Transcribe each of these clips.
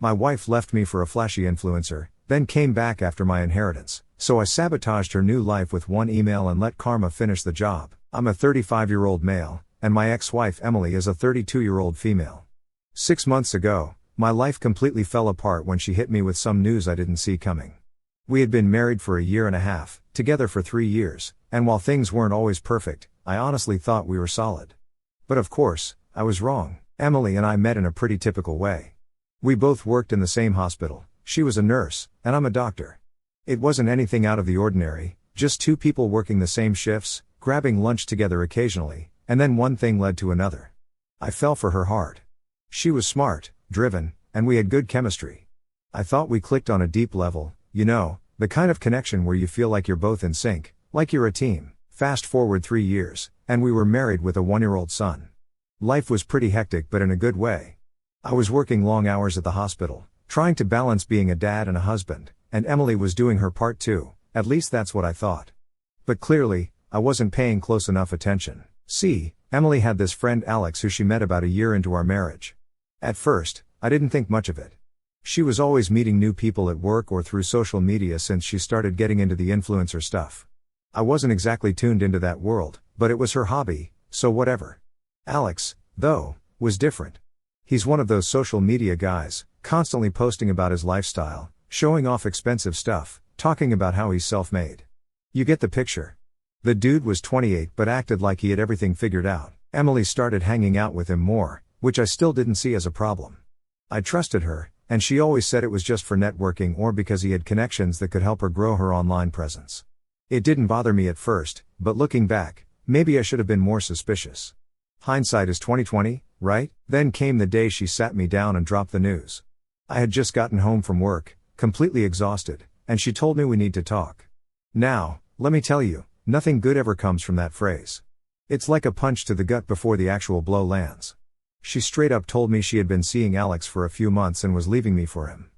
My wife left me for a flashy influencer, then came back after my inheritance, so I sabotaged her new life with one email and let karma finish the job. I'm a 35-year-old male, and my ex-wife Emily is a 32-year-old female. 6 months ago, my life completely fell apart when she hit me with some news I didn't see coming. We had been married for a year and a half, together for 3 years, and while things weren't always perfect, I honestly thought we were solid. But of course, I was wrong. Emily and I met in a pretty typical way. We both worked in the same hospital. She was a nurse, and I'm a doctor. It wasn't anything out of the ordinary, just two people working the same shifts, grabbing lunch together occasionally, and then one thing led to another. I fell for her hard. She was smart, driven, and we had good chemistry. I thought we clicked on a deep level, you know, the kind of connection where you feel like you're both in sync, like you're a team. Fast forward 3 years, and we were married with a 1-year-old son. Life was pretty hectic, but in a good way. I was working long hours at the hospital, trying to balance being a dad and a husband, and Emily was doing her part too, at least that's what I thought. But clearly, I wasn't paying close enough attention. See, Emily had this friend Alex who she met about a year into our marriage. At first, I didn't think much of it. She was always meeting new people at work or through social media since she started getting into the influencer stuff. I wasn't exactly tuned into that world, but it was her hobby, so whatever. Alex, though, was different. He's one of those social media guys, constantly posting about his lifestyle, showing off expensive stuff, talking about how he's self-made. You get the picture. The dude was 28 but acted like he had everything figured out. Emily started hanging out with him more, which I still didn't see as a problem. I trusted her, and she always said it was just for networking or because he had connections that could help her grow her online presence. It didn't bother me at first, but looking back, maybe I should have been more suspicious. Hindsight is 20/20, right? Then came the day she sat me down and dropped the news. I had just gotten home from work, completely exhausted, and she told me we need to talk. Now, let me tell you, nothing good ever comes from that phrase. It's like a punch to the gut before the actual blow lands. She straight up told me she had been seeing Alex for a few months and was leaving me for him.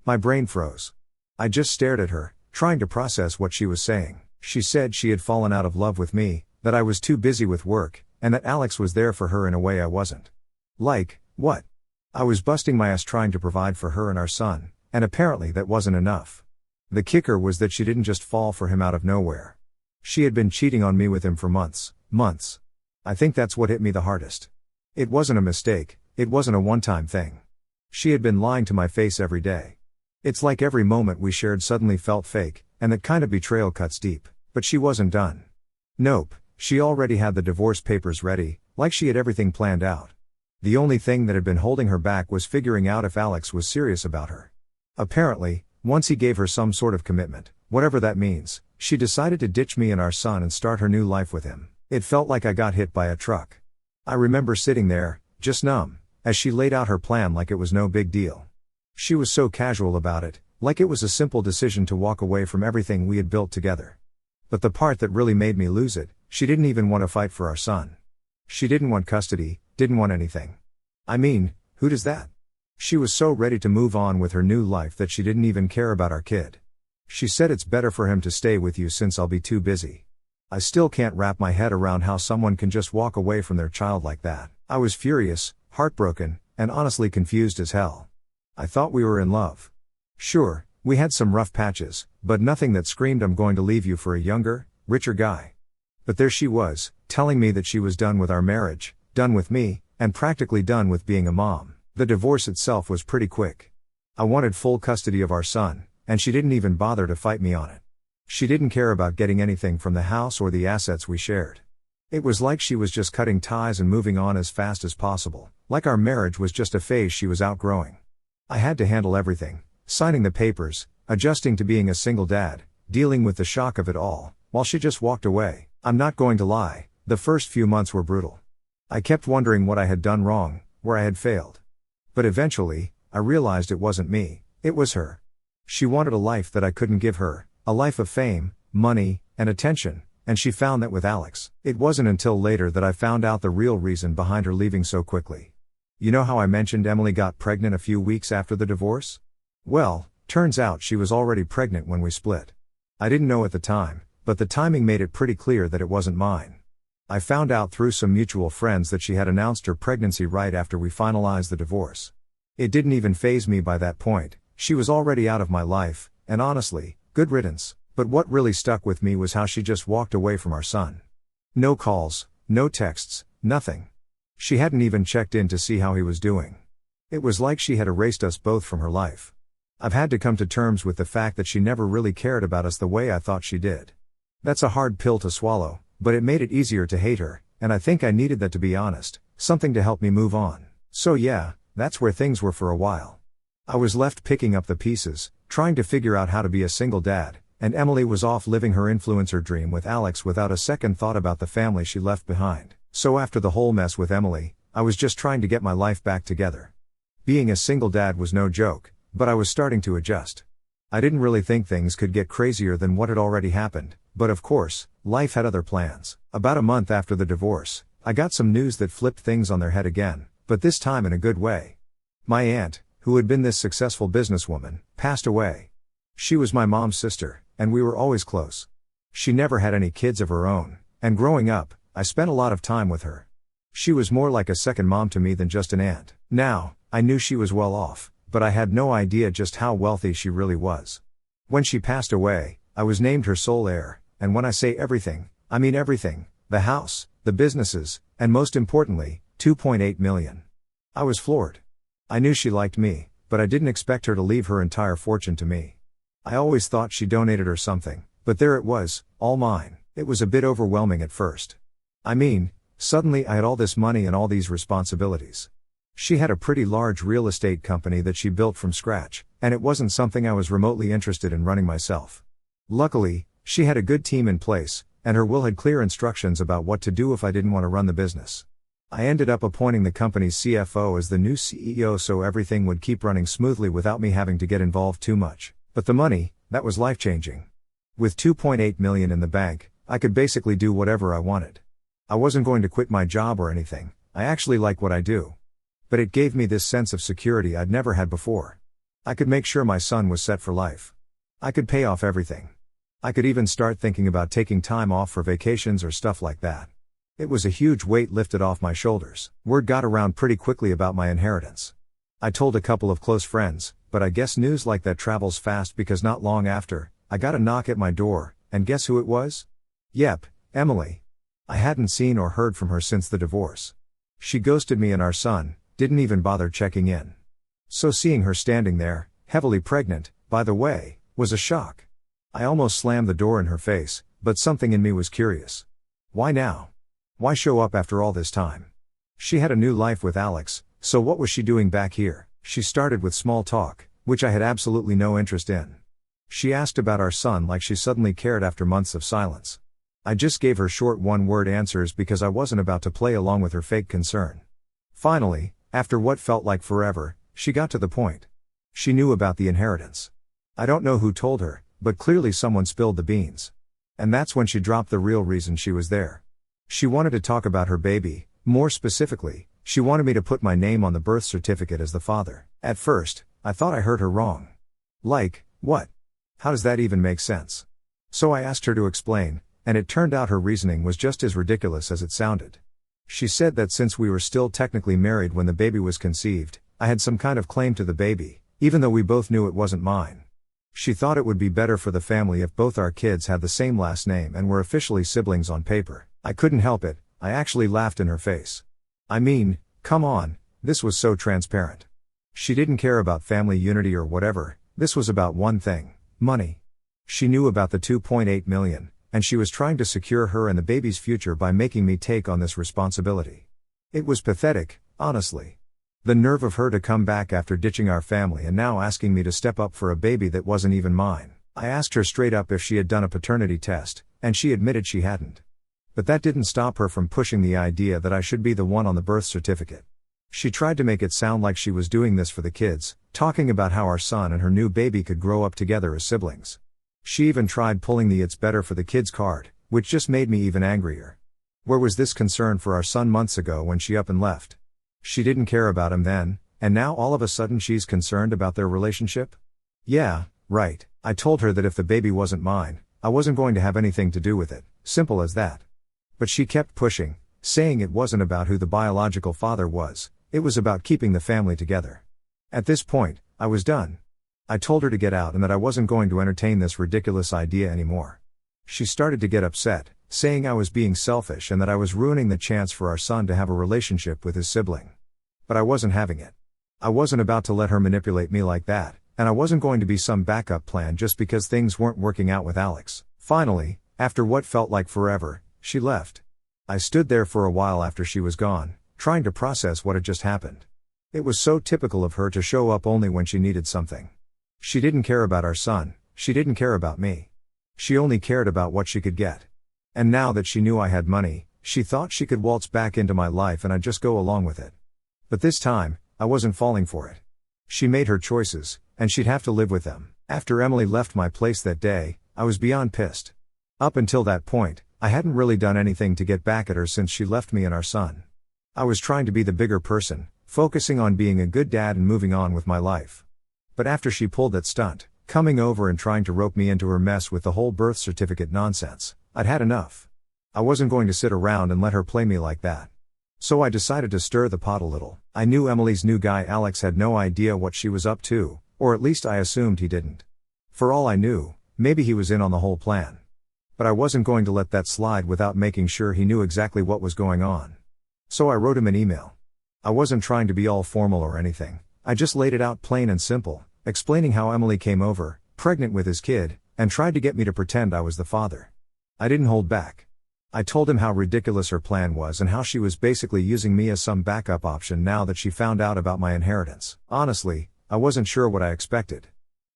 My brain froze. I just stared at her, trying to process what she was saying. She said she had fallen out of love with me, that I was too busy with work, and that Alex was there for her in a way I wasn't. Like, what? I was busting my ass trying to provide for her and our son, and apparently that wasn't enough. The kicker was that she didn't just fall for him out of nowhere. She had been cheating on me with him for months. I think that's what hit me the hardest. It wasn't a mistake, it wasn't a one-time thing. She had been lying to my face every day. It's like every moment we shared suddenly felt fake, and that kind of betrayal cuts deep. But she wasn't done. Nope, she already had the divorce papers ready, like she had everything planned out. The only thing that had been holding her back was figuring out if Alex was serious about her. Apparently, once he gave her some sort of commitment, whatever that means, she decided to ditch me and our son and start her new life with him. It felt like I got hit by a truck. I remember sitting there, just numb, as she laid out her plan like it was no big deal. She was so casual about it, like it was a simple decision to walk away from everything we had built together. But the part that really made me lose it, she didn't even want to fight for our son. She didn't want custody, didn't want anything. I mean, who does that? She was so ready to move on with her new life that she didn't even care about our kid. She said it's better for him to stay with you since I'll be too busy. I still can't wrap my head around how someone can just walk away from their child like that. I was furious, heartbroken, and honestly confused as hell. I thought we were in love. Sure, we had some rough patches, but nothing that screamed I'm going to leave you for a younger, richer guy. But there she was, telling me that she was done with our marriage, done with me, and practically done with being a mom. The divorce itself was pretty quick. I wanted full custody of our son, and she didn't even bother to fight me on it. She didn't care about getting anything from the house or the assets we shared. It was like she was just cutting ties and moving on as fast as possible, like our marriage was just a phase she was outgrowing. I had to handle everything, signing the papers, adjusting to being a single dad, dealing with the shock of it all, while she just walked away. I'm not going to lie, the first few months were brutal. I kept wondering what I had done wrong, where I had failed. But eventually, I realized it wasn't me, it was her. She wanted a life that I couldn't give her, a life of fame, money, and attention, and she found that with Alex. It wasn't until later that I found out the real reason behind her leaving so quickly. You know how I mentioned Emily got pregnant a few weeks after the divorce? Well, turns out she was already pregnant when we split. I didn't know at the time, but the timing made it pretty clear that it wasn't mine. I found out through some mutual friends that she had announced her pregnancy right after we finalized the divorce. It didn't even faze me by that point. She was already out of my life, and honestly, good riddance. But what really stuck with me was how she just walked away from our son. No calls, no texts, nothing. She hadn't even checked in to see how he was doing. It was like she had erased us both from her life. I've had to come to terms with the fact that she never really cared about us the way I thought she did. That's a hard pill to swallow, but it made it easier to hate her, and I think I needed that, to be honest, something to help me move on. So yeah, that's where things were for a while. I was left picking up the pieces, trying to figure out how to be a single dad, and Emily was off living her influencer dream with Alex without a second thought about the family she left behind. So after the whole mess with Emily, I was just trying to get my life back together. Being a single dad was no joke, but I was starting to adjust. I didn't really think things could get crazier than what had already happened, but of course, life had other plans. About a month after the divorce, I got some news that flipped things on their head again, but this time in a good way. My aunt, who had been this successful businesswoman, passed away. She was my mom's sister, and we were always close. She never had any kids of her own, and growing up, I spent a lot of time with her. She was more like a second mom to me than just an aunt. Now, I knew she was well off, but I had no idea just how wealthy she really was. When she passed away, I was named her sole heir, and when I say everything, I mean everything: the house, the businesses, and most importantly, $2.8 million. I was floored. I knew she liked me, but I didn't expect her to leave her entire fortune to me. I always thought she donated or something, but there it was, all mine. It was a bit overwhelming at first. I mean, suddenly I had all this money and all these responsibilities. She had a pretty large real estate company that she built from scratch, and it wasn't something I was remotely interested in running myself. Luckily, she had a good team in place, and her will had clear instructions about what to do if I didn't want to run the business. I ended up appointing the company's CFO as the new CEO so everything would keep running smoothly without me having to get involved too much. But the money, that was life-changing. With $2.8 million in the bank, I could basically do whatever I wanted. I wasn't going to quit my job or anything. I actually like what I do. But it gave me this sense of security I'd never had before. I could make sure my son was set for life. I could pay off everything. I could even start thinking about taking time off for vacations or stuff like that. It was a huge weight lifted off my shoulders. Word got around pretty quickly about my inheritance. I told a couple of close friends, but I guess news like that travels fast, because not long after, I got a knock at my door, and guess who it was? Yep, Emily. I hadn't seen or heard from her since the divorce. She ghosted me and our son, didn't even bother checking in. So seeing her standing there, heavily pregnant, by the way, was a shock. I almost slammed the door in her face, but something in me was curious. Why now? Why show up after all this time? She had a new life with Alex, so what was she doing back here? She started with small talk, which I had absolutely no interest in. She asked about our son like she suddenly cared after months of silence. I just gave her short one-word answers because I wasn't about to play along with her fake concern. Finally, after what felt like forever, she got to the point. She knew about the inheritance. I don't know who told her, but clearly someone spilled the beans. And that's when she dropped the real reason she was there. She wanted to talk about her baby. More specifically, she wanted me to put my name on the birth certificate as the father. At first, I thought I heard her wrong. Like, what? How does that even make sense? So I asked her to explain, and it turned out her reasoning was just as ridiculous as it sounded. She said that since we were still technically married when the baby was conceived, I had some kind of claim to the baby, even though we both knew it wasn't mine. She thought it would be better for the family if both our kids had the same last name and were officially siblings on paper. I couldn't help it, I actually laughed in her face. I mean, come on, this was so transparent. She didn't care about family unity or whatever, this was about one thing: money. She knew about the $2.8 million. And she was trying to secure her and the baby's future by making me take on this responsibility. It was pathetic, honestly. The nerve of her to come back after ditching our family and now asking me to step up for a baby that wasn't even mine. I asked her straight up if she had done a paternity test, and she admitted she hadn't. But that didn't stop her from pushing the idea that I should be the one on the birth certificate. She tried to make it sound like she was doing this for the kids, talking about how our son and her new baby could grow up together as siblings. She even tried pulling the "it's better for the kids" card, which just made me even angrier. Where was this concern for our son months ago when she up and left? She didn't care about him then, and now all of a sudden she's concerned about their relationship? Yeah, right. I told her that if the baby wasn't mine, I wasn't going to have anything to do with it, simple as that. But she kept pushing, saying it wasn't about who the biological father was, it was about keeping the family together. At this point, I was done. I told her to get out and that I wasn't going to entertain this ridiculous idea anymore. She started to get upset, saying I was being selfish and that I was ruining the chance for our son to have a relationship with his sibling. But I wasn't having it. I wasn't about to let her manipulate me like that, and I wasn't going to be some backup plan just because things weren't working out with Alex. Finally, after what felt like forever, she left. I stood there for a while after she was gone, trying to process what had just happened. It was so typical of her to show up only when she needed something. She didn't care about our son, she didn't care about me. She only cared about what she could get. And now that she knew I had money, she thought she could waltz back into my life and I'd just go along with it. But this time, I wasn't falling for it. She made her choices, and she'd have to live with them. After Emily left my place that day, I was beyond pissed. Up until that point, I hadn't really done anything to get back at her since she left me and our son. I was trying to be the bigger person, focusing on being a good dad and moving on with my life. But after she pulled that stunt, coming over and trying to rope me into her mess with the whole birth certificate nonsense, I'd had enough. I wasn't going to sit around and let her play me like that. So I decided to stir the pot a little. I knew Emily's new guy Alex had no idea what she was up to, or at least I assumed he didn't. For all I knew, maybe he was in on the whole plan. But I wasn't going to let that slide without making sure he knew exactly what was going on. So I wrote him an email. I wasn't trying to be all formal or anything, I just laid it out plain and simple, explaining how Emily came over, pregnant with his kid, and tried to get me to pretend I was the father. I didn't hold back. I told him how ridiculous her plan was and how she was basically using me as some backup option now that she found out about my inheritance. Honestly, I wasn't sure what I expected.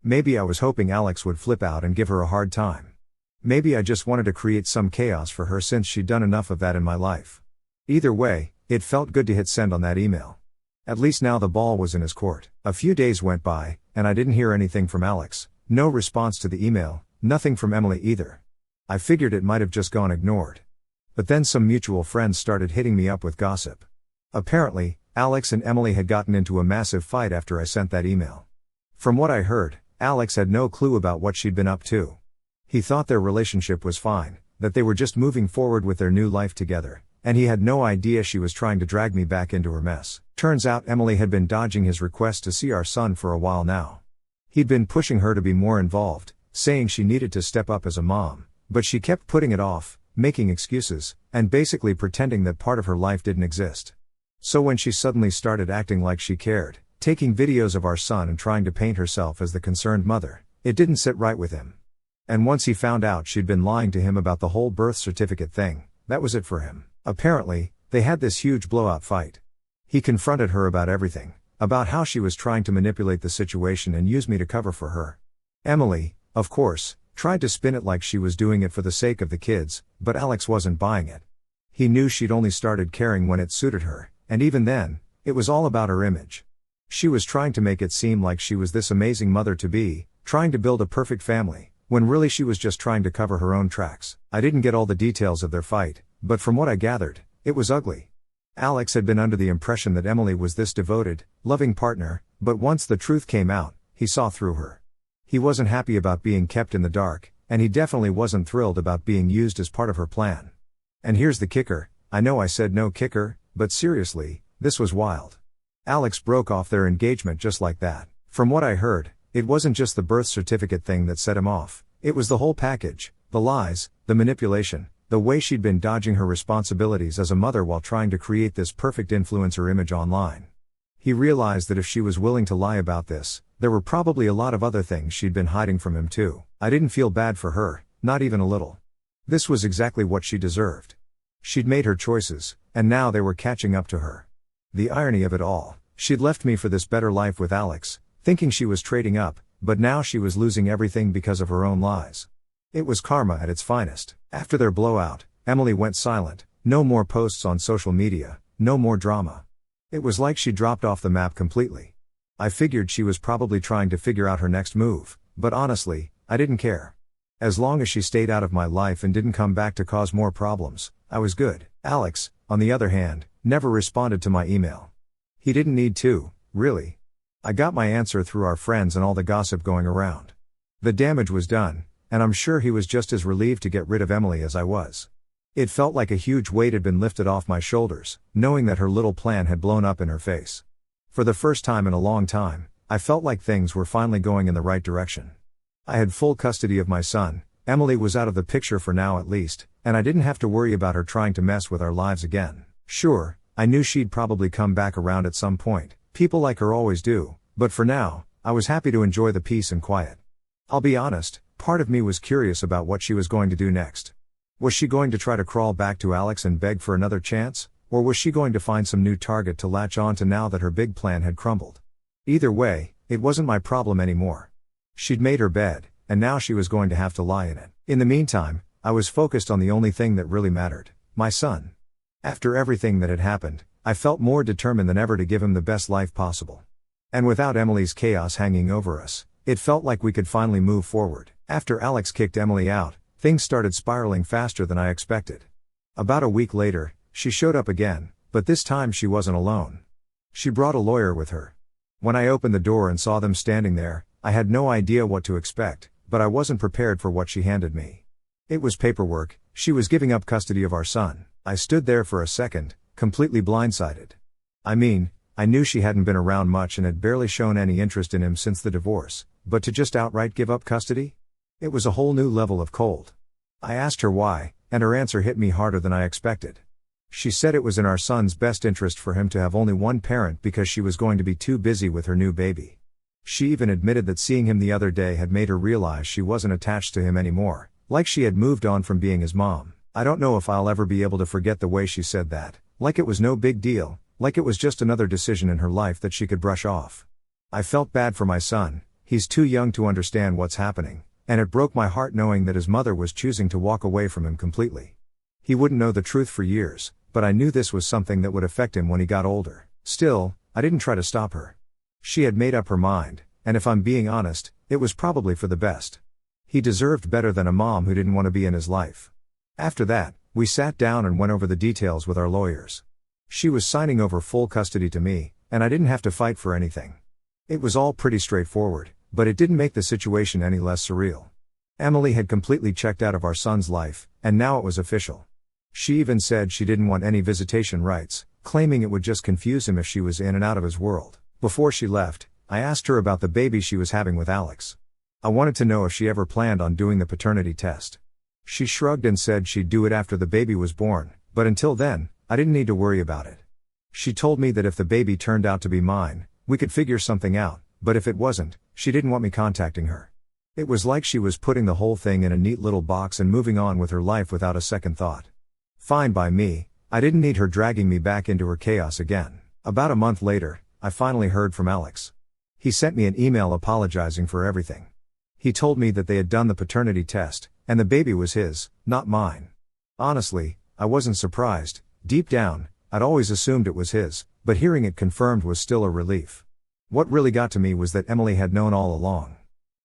Maybe I was hoping Alex would flip out and give her a hard time. Maybe I just wanted to create some chaos for her since she'd done enough of that in my life. Either way, it felt good to hit send on that email. At least now the ball was in his court. A few days went by, and I didn't hear anything from Alex, no response to the email, nothing from Emily either. I figured it might have just gone ignored. But then some mutual friends started hitting me up with gossip. Apparently, Alex and Emily had gotten into a massive fight after I sent that email. From what I heard, Alex had no clue about what she'd been up to. He thought their relationship was fine, that they were just moving forward with their new life together, and he had no idea she was trying to drag me back into her mess. Turns out Emily had been dodging his request to see our son for a while now. He'd been pushing her to be more involved, saying she needed to step up as a mom, but she kept putting it off, making excuses, and basically pretending that part of her life didn't exist. So when she suddenly started acting like she cared, taking videos of our son and trying to paint herself as the concerned mother, it didn't sit right with him. And once he found out she'd been lying to him about the whole birth certificate thing, that was it for him. Apparently, they had this huge blowout fight. He confronted her about everything, about how she was trying to manipulate the situation and use me to cover for her. Emily, of course, tried to spin it like she was doing it for the sake of the kids, but Alex wasn't buying it. He knew she'd only started caring when it suited her, and even then, it was all about her image. She was trying to make it seem like she was this amazing mother-to-be, trying to build a perfect family, when really she was just trying to cover her own tracks. I didn't get all the details of their fight, but from what I gathered, it was ugly. Alex had been under the impression that Emily was this devoted, loving partner, but once the truth came out, he saw through her. He wasn't happy about being kept in the dark, and he definitely wasn't thrilled about being used as part of her plan. And here's the kicker, I know I said no kicker, but seriously, this was wild. Alex broke off their engagement just like that. From what I heard, it wasn't just the birth certificate thing that set him off, it was the whole package, the lies, the manipulation, the way she'd been dodging her responsibilities as a mother while trying to create this perfect influencer image online. He realized that if she was willing to lie about this, there were probably a lot of other things she'd been hiding from him too. I didn't feel bad for her, not even a little. This was exactly what she deserved. She'd made her choices, and now they were catching up to her. The irony of it all, she'd left me for this better life with Alex, thinking she was trading up, but now she was losing everything because of her own lies. It was karma at its finest. After their blowout, Emily went silent, no more posts on social media, no more drama. It was like she dropped off the map completely. I figured she was probably trying to figure out her next move, but honestly, I didn't care. As long as she stayed out of my life and didn't come back to cause more problems, I was good. Alex, on the other hand, never responded to my email. He didn't need to, really. I got my answer through our friends and all the gossip going around. The damage was done, and I'm sure he was just as relieved to get rid of Emily as I was. It felt like a huge weight had been lifted off my shoulders, knowing that her little plan had blown up in her face. For the first time in a long time, I felt like things were finally going in the right direction. I had full custody of my son, Emily was out of the picture for now at least, and I didn't have to worry about her trying to mess with our lives again. Sure, I knew she'd probably come back around at some point, people like her always do, but for now, I was happy to enjoy the peace and quiet. I'll be honest, part of me was curious about what she was going to do next. Was she going to try to crawl back to Alex and beg for another chance, or was she going to find some new target to latch on to now that her big plan had crumbled? Either way, it wasn't my problem anymore. She'd made her bed, and now she was going to have to lie in it. In the meantime, I was focused on the only thing that really mattered, my son. After everything that had happened, I felt more determined than ever to give him the best life possible. And without Emily's chaos hanging over us, it felt like we could finally move forward. After Alex kicked Emily out, things started spiraling faster than I expected. About a week later, she showed up again, but this time she wasn't alone. She brought a lawyer with her. When I opened the door and saw them standing there, I had no idea what to expect, but I wasn't prepared for what she handed me. It was paperwork. She was giving up custody of our son. I stood there for a second, completely blindsided. I mean, I knew she hadn't been around much and had barely shown any interest in him since the divorce, but to just outright give up custody? It was a whole new level of cold. I asked her why, and her answer hit me harder than I expected. She said it was in our son's best interest for him to have only one parent because she was going to be too busy with her new baby. She even admitted that seeing him the other day had made her realize she wasn't attached to him anymore, like she had moved on from being his mom. I don't know if I'll ever be able to forget the way she said that, like it was no big deal, like it was just another decision in her life that she could brush off. I felt bad for my son, he's too young to understand what's happening, and it broke my heart knowing that his mother was choosing to walk away from him completely. He wouldn't know the truth for years, but I knew this was something that would affect him when he got older. Still, I didn't try to stop her. She had made up her mind, and if I'm being honest, it was probably for the best. He deserved better than a mom who didn't want to be in his life. After that, we sat down and went over the details with our lawyers. She was signing over full custody to me, and I didn't have to fight for anything. It was all pretty straightforward, but it didn't make the situation any less surreal. Emily had completely checked out of our son's life, and now it was official. She even said she didn't want any visitation rights, claiming it would just confuse him if she was in and out of his world. Before she left, I asked her about the baby she was having with Alex. I wanted to know if she ever planned on doing the paternity test. She shrugged and said she'd do it after the baby was born, but until then, I didn't need to worry about it. She told me that if the baby turned out to be mine, we could figure something out, but if it wasn't, she didn't want me contacting her. It was like she was putting the whole thing in a neat little box and moving on with her life without a second thought. Fine by me, I didn't need her dragging me back into her chaos again. About a month later, I finally heard from Alex. He sent me an email apologizing for everything. He told me that they had done the paternity test, and the baby was his, not mine. Honestly, I wasn't surprised. Deep down, I'd always assumed it was his, but hearing it confirmed was still a relief. What really got to me was that Emily had known all along.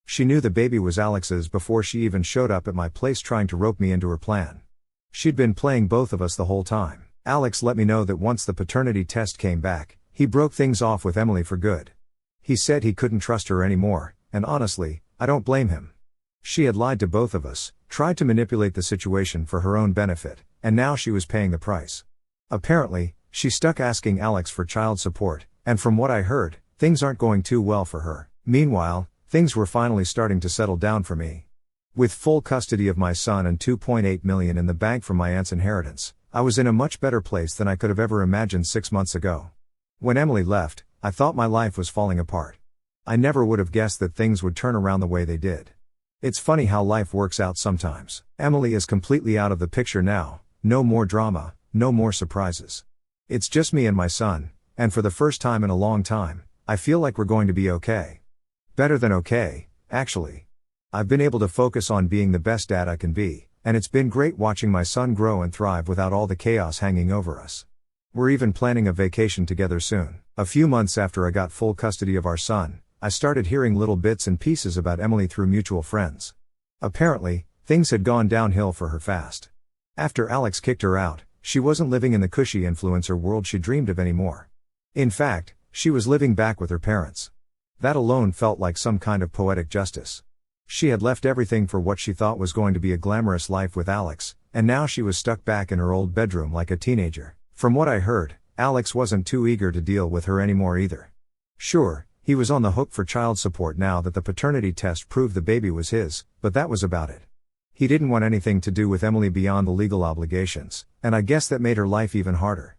She knew the baby was Alex's before she even showed up at my place trying to rope me into her plan. She'd been playing both of us the whole time. Alex let me know that once the paternity test came back, he broke things off with Emily for good. He said he couldn't trust her anymore, and honestly, I don't blame him. She had lied to both of us, tried to manipulate the situation for her own benefit, and now she was paying the price. Apparently, she stuck asking Alex for child support, and from what I heard, things aren't going too well for her. Meanwhile, things were finally starting to settle down for me. With full custody of my son and $2.8 million in the bank from my aunt's inheritance, I was in a much better place than I could have ever imagined 6 months ago. When Emily left, I thought my life was falling apart. I never would have guessed that things would turn around the way they did. It's funny how life works out sometimes. Emily is completely out of the picture now, no more drama, no more surprises. It's just me and my son, and for the first time in a long time, I feel like we're going to be okay. Better than okay, actually. I've been able to focus on being the best dad I can be, and it's been great watching my son grow and thrive without all the chaos hanging over us. We're even planning a vacation together soon. A few months after I got full custody of our son, I started hearing little bits and pieces about Emily through mutual friends. Apparently, things had gone downhill for her fast. After Alex kicked her out, she wasn't living in the cushy influencer world she dreamed of anymore. In fact, she was living back with her parents. That alone felt like some kind of poetic justice. She had left everything for what she thought was going to be a glamorous life with Alex, and now she was stuck back in her old bedroom like a teenager. From what I heard, Alex wasn't too eager to deal with her anymore either. Sure, he was on the hook for child support now that the paternity test proved the baby was his, but that was about it. He didn't want anything to do with Emily beyond the legal obligations, and I guess that made her life even harder.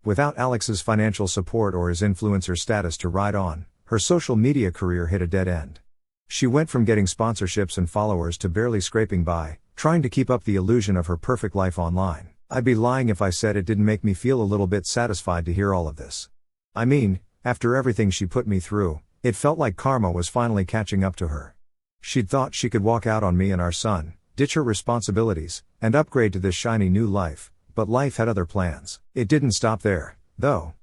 Without Alex's financial support or his influencer status to ride on, her social media career hit a dead end. She went from getting sponsorships and followers to barely scraping by, trying to keep up the illusion of her perfect life online. I'd be lying if I said it didn't make me feel a little bit satisfied to hear all of this. I mean, after everything she put me through, it felt like karma was finally catching up to her. She'd thought she could walk out on me and our son, ditch her responsibilities, and upgrade to this shiny new life, but life had other plans. It didn't stop there, though.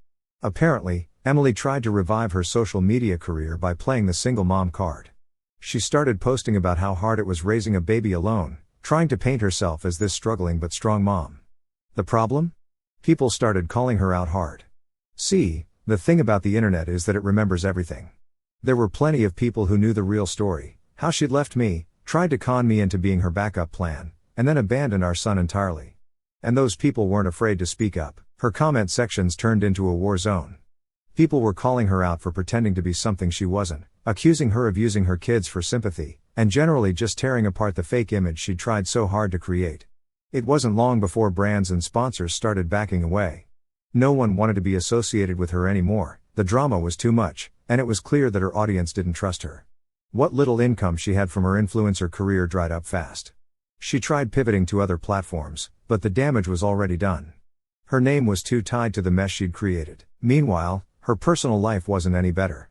Apparently, Emily tried to revive her social media career by playing the single mom card. She started posting about how hard it was raising a baby alone, trying to paint herself as this struggling but strong mom. The problem? People started calling her out hard. See, the thing about the internet is that it remembers everything. There were plenty of people who knew the real story, how she'd left me, tried to con me into being her backup plan, and then abandoned our son entirely. And those people weren't afraid to speak up. Her comment sections turned into a war zone. People were calling her out for pretending to be something she wasn't, accusing her of using her kids for sympathy, and generally just tearing apart the fake image she'd tried so hard to create. It wasn't long before brands and sponsors started backing away. No one wanted to be associated with her anymore, the drama was too much, and it was clear that her audience didn't trust her. What little income she had from her influencer career dried up fast. She tried pivoting to other platforms, but the damage was already done. Her name was too tied to the mess she'd created. Meanwhile, her personal life wasn't any better.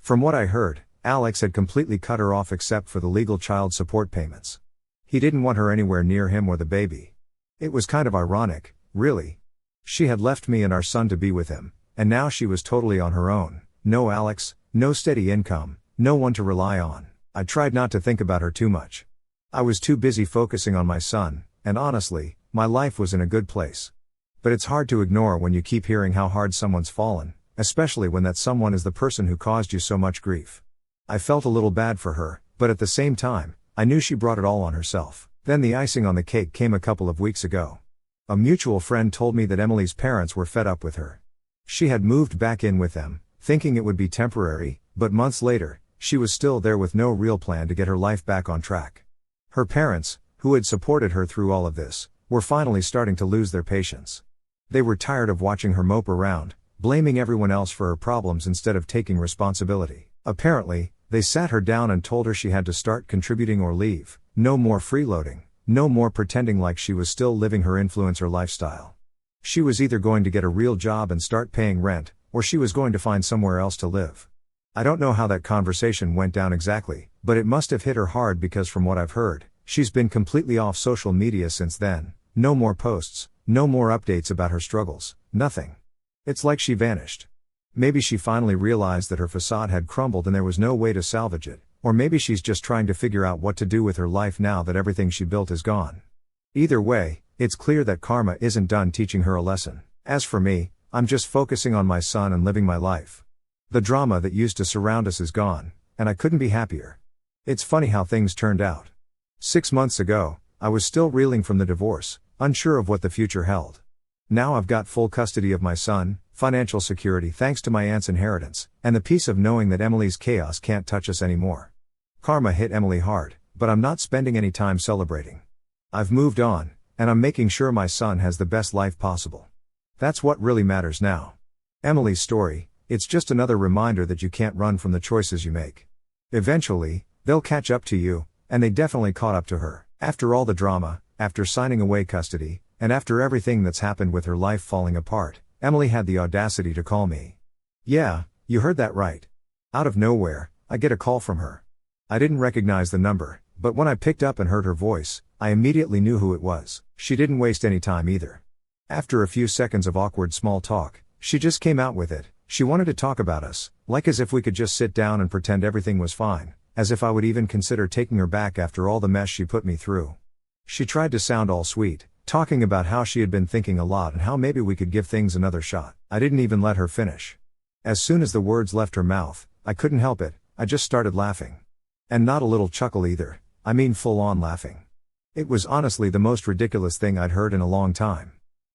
From what I heard, Alex had completely cut her off except for the legal child support payments. He didn't want her anywhere near him or the baby. It was kind of ironic, really. She had left me and our son to be with him, and now she was totally on her own. No Alex, no steady income, no one to rely on. I tried not to think about her too much. I was too busy focusing on my son, and honestly, my life was in a good place. But it's hard to ignore when you keep hearing how hard someone's fallen, especially when that someone is the person who caused you so much grief. I felt a little bad for her, but at the same time, I knew she brought it all on herself. Then the icing on the cake came a couple of weeks ago. A mutual friend told me that Emily's parents were fed up with her. She had moved back in with them, thinking it would be temporary, but months later, she was still there with no real plan to get her life back on track. Her parents, who had supported her through all of this, were finally starting to lose their patience. They were tired of watching her mope around, blaming everyone else for her problems instead of taking responsibility. Apparently, they sat her down and told her she had to start contributing or leave. No more freeloading, no more pretending like she was still living her influencer lifestyle. She was either going to get a real job and start paying rent, or she was going to find somewhere else to live. I don't know how that conversation went down exactly, but it must have hit her hard because from what I've heard, she's been completely off social media since then. No more posts, no more updates about her struggles, nothing. It's like she vanished. Maybe she finally realized that her facade had crumbled and there was no way to salvage it, or maybe she's just trying to figure out what to do with her life now that everything she built is gone. Either way, it's clear that karma isn't done teaching her a lesson. As for me, I'm just focusing on my son and living my life. The drama that used to surround us is gone, and I couldn't be happier. It's funny how things turned out. 6 months ago, I was still reeling from the divorce, unsure of what the future held. Now I've got full custody of my son, financial security thanks to my aunt's inheritance, and the peace of knowing that Emily's chaos can't touch us anymore. Karma hit Emily hard, but I'm not spending any time celebrating. I've moved on, and I'm making sure my son has the best life possible. That's what really matters now. Emily's story, it's just another reminder that you can't run from the choices you make. Eventually, they'll catch up to you, and they definitely caught up to her. After all the drama, after signing away custody, and after everything that's happened with her life falling apart, Emily had the audacity to call me. Yeah, you heard that right. Out of nowhere, I get a call from her. I didn't recognize the number, but when I picked up and heard her voice, I immediately knew who it was. She didn't waste any time either. After a few seconds of awkward small talk, she just came out with it. She wanted to talk about us, like as if we could just sit down and pretend everything was fine, as if I would even consider taking her back after all the mess she put me through. She tried to sound all sweet, talking about how she had been thinking a lot and how maybe we could give things another shot. I didn't even let her finish. As soon as the words left her mouth, I couldn't help it, I just started laughing. And not a little chuckle either, I mean full-on laughing. It was honestly the most ridiculous thing I'd heard in a long time.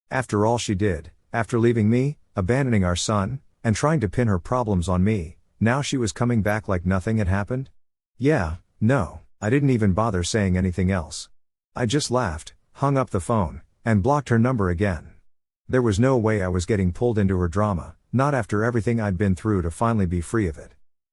After all she did, after leaving me, abandoning our son, and trying to pin her problems on me, Now she was coming back like nothing had happened? Yeah, no, I didn't even bother saying anything else. I just laughed, hung up the phone, and blocked her number again. There was no way I was getting pulled into her drama, not after everything I'd been through to finally be free of it.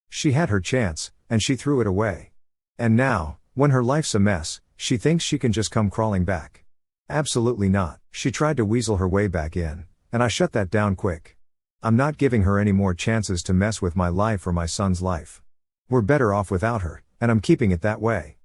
She had her chance, and she threw it away. And now, when her life's a mess, she thinks she can just come crawling back. Absolutely not. She tried to weasel her way back in, and I shut that down quick. I'm not giving her any more chances to mess with my life or my son's life. We're better off without her, and I'm keeping it that way.